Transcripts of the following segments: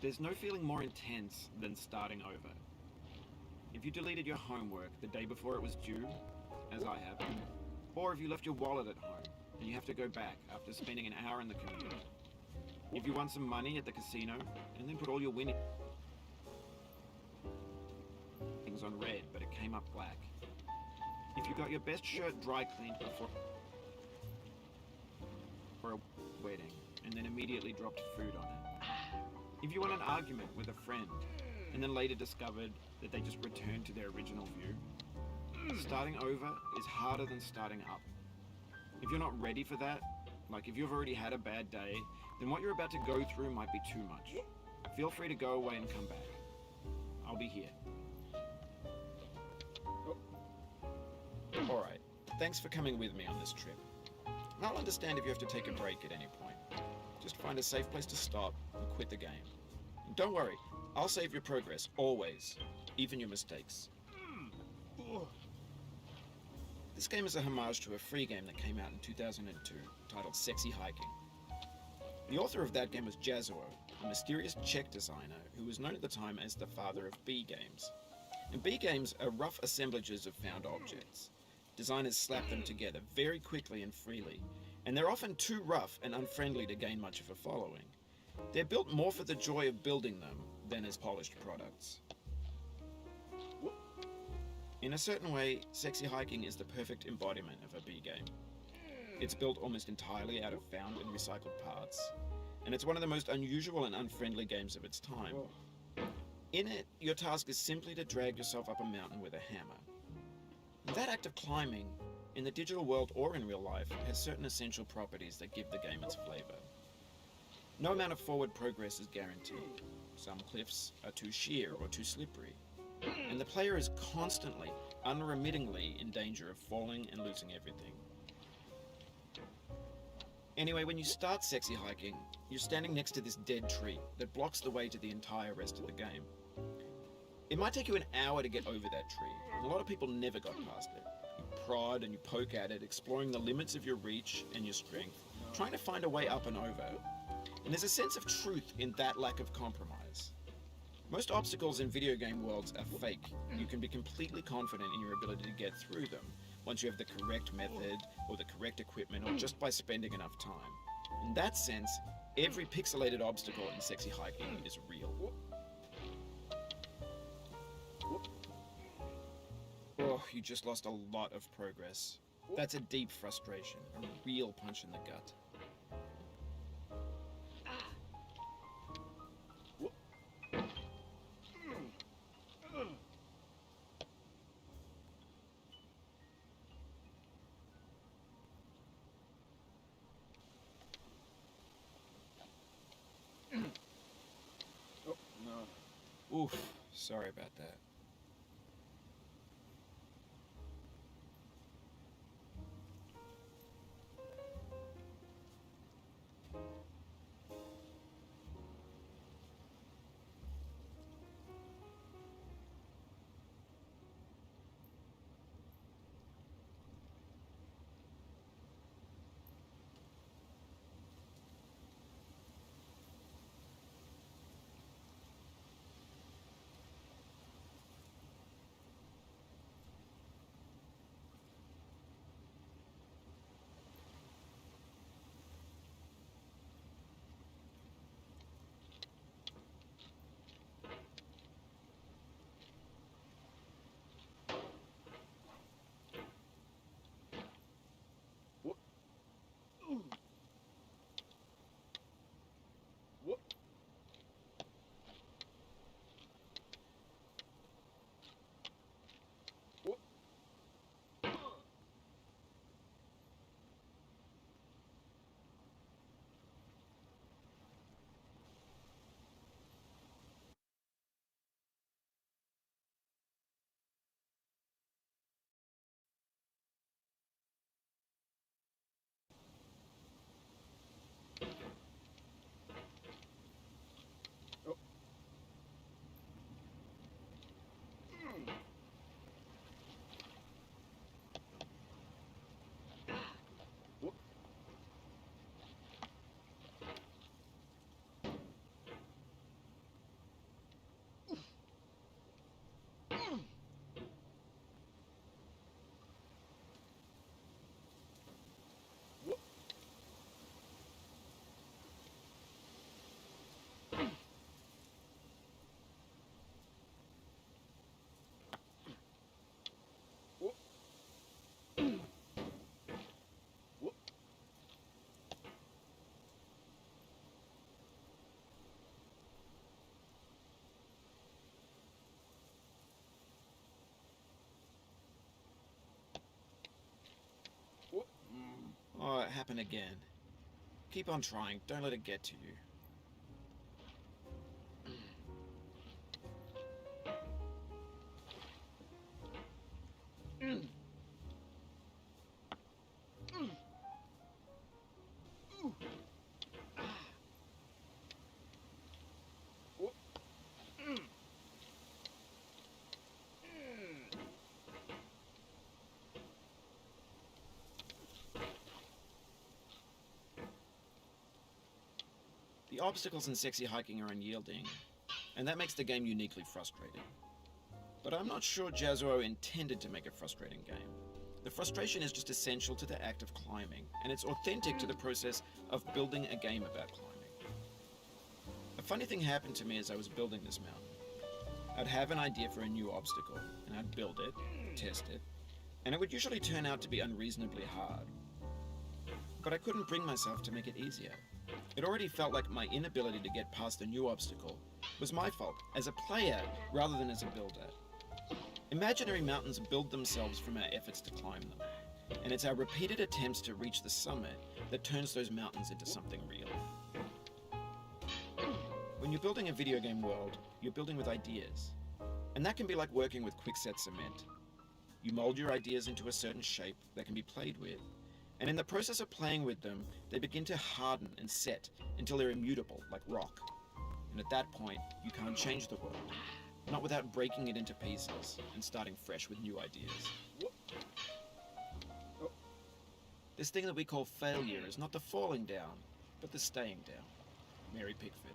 There's no feeling more intense than starting over. If you deleted your homework the day before it was due, as I have, or if you left your wallet at home and you have to go back after spending an hour in the commute. If you won some money at the casino and then put all your winnings on red but it came up black. If you got your best shirt dry cleaned before for a wedding and then immediately dropped food on it. If you won an argument with a friend and then later discovered that they just returned to their original view. Starting over is harder than starting up. If you're not ready for that, like if you've already had a bad day, then what you're about to go through might be too much. Feel free to go away and come back. I'll be here. Alright, thanks for coming with me on this trip. I'll understand if you have to take a break at any point. Just find a safe place to stop and quit the game. And don't worry, I'll save your progress, always, even your mistakes. This game is a homage to a free game that came out in 2002, titled Sexy Hiking. The author of that game was Jazuo, a mysterious Czech designer who was known at the time as the father of B games. And B games are rough assemblages of found objects. Designers slap them together very quickly and freely, and they're often too rough and unfriendly to gain much of a following. They're built more for the joy of building them than as polished products. In a certain way, Sexy Hiking is the perfect embodiment of a B game. It's built almost entirely out of found and recycled parts, and it's one of the most unusual and unfriendly games of its time. In it, your task is simply to drag yourself up a mountain with a hammer. And that act of climbing, in the digital world or in real life, has certain essential properties that give the game its flavor. No amount of forward progress is guaranteed. Some cliffs are too sheer or too slippery, and the player is constantly, unremittingly in danger of falling and losing everything. Anyway, when you start Sexy Hiking, you're standing next to this dead tree that blocks the way to the entire rest of the game. It might take you an hour to get over that tree, and a lot of people never got past it. You prod and you poke at it, exploring the limits of your reach and your strength, trying to find a way up and over. And there's a sense of truth in that lack of compromise. Most obstacles in video game worlds are fake. You can be completely confident in your ability to get through them once you have the correct method or the correct equipment or just by spending enough time. In that sense, every pixelated obstacle in Sexy Hiking is real. Oh, you just lost a lot of progress. That's a deep frustration, a real punch in the gut. Oh, no. Oof, sorry about that. happen again. Keep on trying, don't let it get to you. The obstacles in sexy hiking are unyielding, and that makes the game uniquely frustrating. But I'm not sure Jazuo intended to make a frustrating game. The frustration is just essential to the act of climbing, and it's authentic to the process of building a game about climbing. A funny thing happened to me as I was building this mountain. I'd have an idea for a new obstacle, and I'd build it, test it, and it would usually turn out to be unreasonably hard. But I couldn't bring myself to make it easier. It already felt like my inability to get past a new obstacle was my fault as a player rather than as a builder. Imaginary mountains build themselves from our efforts to climb them, and it's our repeated attempts to reach the summit that turns those mountains into something real. When you're building a video game world, you're building with ideas, and that can be like working with quickset cement. You mold your ideas into a certain shape that can be played with, and in the process of playing with them, they begin to harden and set until they're immutable, like rock. And at that point, you can't change the world, not without breaking it into pieces and starting fresh with new ideas. This thing that we call failure is not the falling down, but the staying down. Mary Pickford.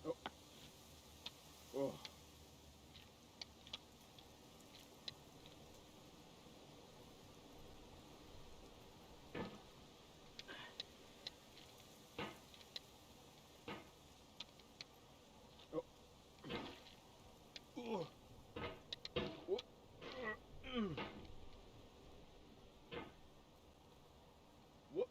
Oh. Oh. Oh. Oh. What?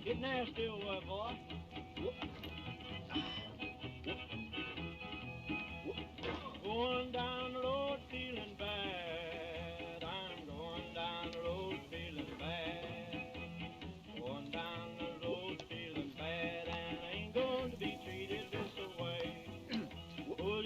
Get nasty, old boy. Going down the road feeling bad. I'm going down the road feeling bad. Going down the road feeling bad, and I ain't going to be treated this way. Oh,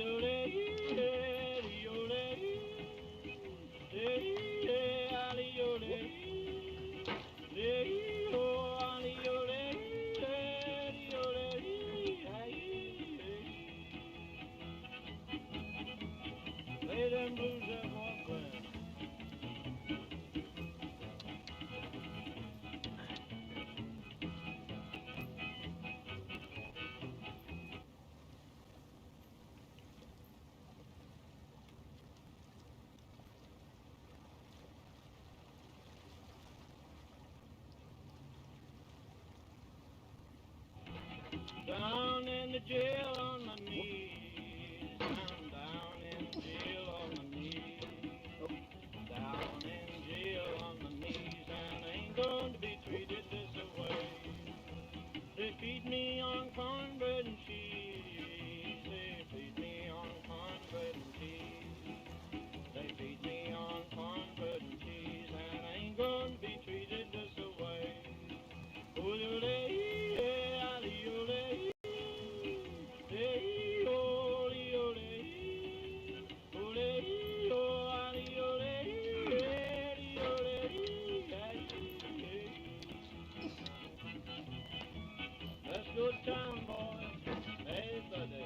Let's go to town, boys. Hey, buddy.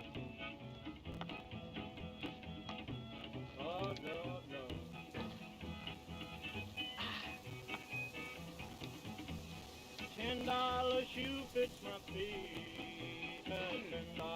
Oh, no, no. $10 shoe fits my feet. $10